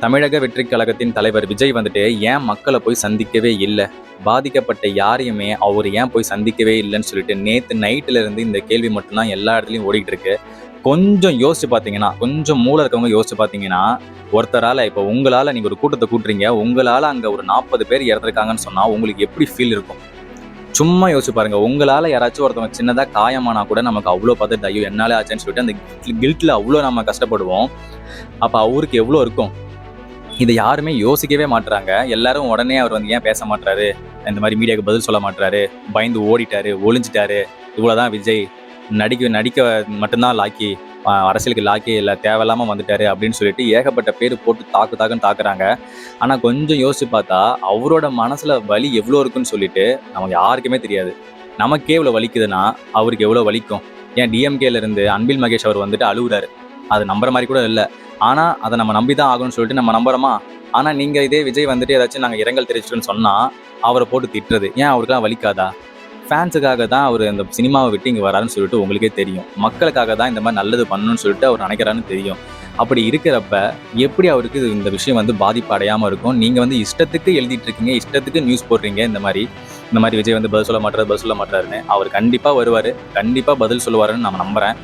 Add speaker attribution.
Speaker 1: தமிழக வெற்றிக் கழகத்தின் தலைவர் விஜய் வந்துட்டு ஏன் மக்களை போய் சந்திக்கவே இல்லை, பாதிக்கப்பட்ட யாரையுமே அவர் ஏன் போய் சந்திக்கவே இல்லைன்னு சொல்லிட்டு நேற்று நைட்டில் இருந்து இந்த கேள்வி மட்டும்தான் எல்லா இடத்துலையும் ஓடிட்டு இருக்கு. கொஞ்சம் யோசிச்சு பார்த்தீங்கன்னா, கொஞ்சம் மூளை இருக்கவங்க யோசிச்சு பார்த்தீங்கன்னா, ஒருத்தரால் இப்போ உங்களால் நீங்கள் ஒரு கூட்டத்தை கூட்டுறீங்க, உங்களால் அங்கே ஒரு 40 பேர் இறந்துருக்காங்கன்னு சொன்னால் உங்களுக்கு எப்படி ஃபீல் இருக்கும்? சும்மா யோசிச்சு பாருங்க. உங்களால் யாராச்சும் ஒருத்தவங்க சின்னதாக காயமானா கூட நமக்கு அவ்வளோ பதட்ட, ஐயோ என்னால ஆச்சுன்னு சொல்லிட்டு அந்த கில்ட்டில் அவ்வளோ நம்ம கஷ்டப்படுவோம். அப்போ அவருக்கு எவ்வளோ இருக்கும்? இதை யாருமே யோசிக்கவே மாட்டுறாங்க. எல்லாரும் உடனே அவர் வந்து ஏன் பேச மாட்டாரு, இந்த மாதிரி மீடியாவுக்கு பதில் சொல்ல மாட்டாரு, பயந்து ஓடிட்டாரு, ஒளிஞ்சிட்டாரு, இவ்வளோதான் விஜய், நடிக்க நடிக்க மட்டும்தான் லாக்கி, அரசியலுக்கு லாக்கி இல்லை, தேவையில்லாமல் வந்துட்டாரு அப்படின்னு சொல்லிட்டு ஏகப்பட்ட பேர் போட்டு தாக்குன்னு தாக்குறாங்க. ஆனால் கொஞ்சம் யோசிச்சு பார்த்தா அவரோட மனசில் வலி எவ்வளோ இருக்குன்னு சொல்லிட்டு நமக்கு யாருக்குமே தெரியாது. நமக்கே இவ்வளோ வலிக்குதுன்னா அவருக்கு எவ்வளோ வலிக்கும்? ஏன் டிஎம்கேல இருந்து அன்பில் மகேஷ் அவர் வந்துட்டு அழுகுறாரு, அது நம்புற மாதிரி கூட இல்லை. ஆனால் அதை நம்ம நம்பி தான் ஆகணும்னு சொல்லிட்டு நம்ம நம்புறோமா? ஆனால் நீங்கள் இதே விஜய் வந்துட்டு ஏதாச்சும் நாங்கள் இரங்கல் தெரிவிச்சிட்டோன்னு சொன்னால் அவரை போட்டு திட்டுறது ஏன் அவருக்குலாம் வலிக்காதா? ஃபேன்ஸுக்காக தான் அவர் இந்த சினிமாவை விட்டு இங்கே வராருன்னு சொல்லிட்டு உங்களுக்கே தெரியும். மக்களுக்காக தான் இந்த மாதிரி நல்லது பண்ணணும்னு சொல்லிட்டு அவர் நினைக்கிறான்னு தெரியும். அப்படி இருக்கிறப்ப எப்படி அவருக்கு இந்த விஷயம் வந்து பாதிப்பு அடையாமல் இருக்கும்? நீங்கள் வந்து இஷ்டத்துக்கு எழுதிட்டு இருக்கீங்க, இஷ்டத்துக்கு நியூஸ் போடுறீங்க. இந்த மாதிரி விஜய் வந்து பதில் சொல்ல மாட்டாருன்னு. அவர் கண்டிப்பாக வருவார், கண்டிப்பாக பதில் சொல்லுவாருன்னு நான் நம்புகிறேன்.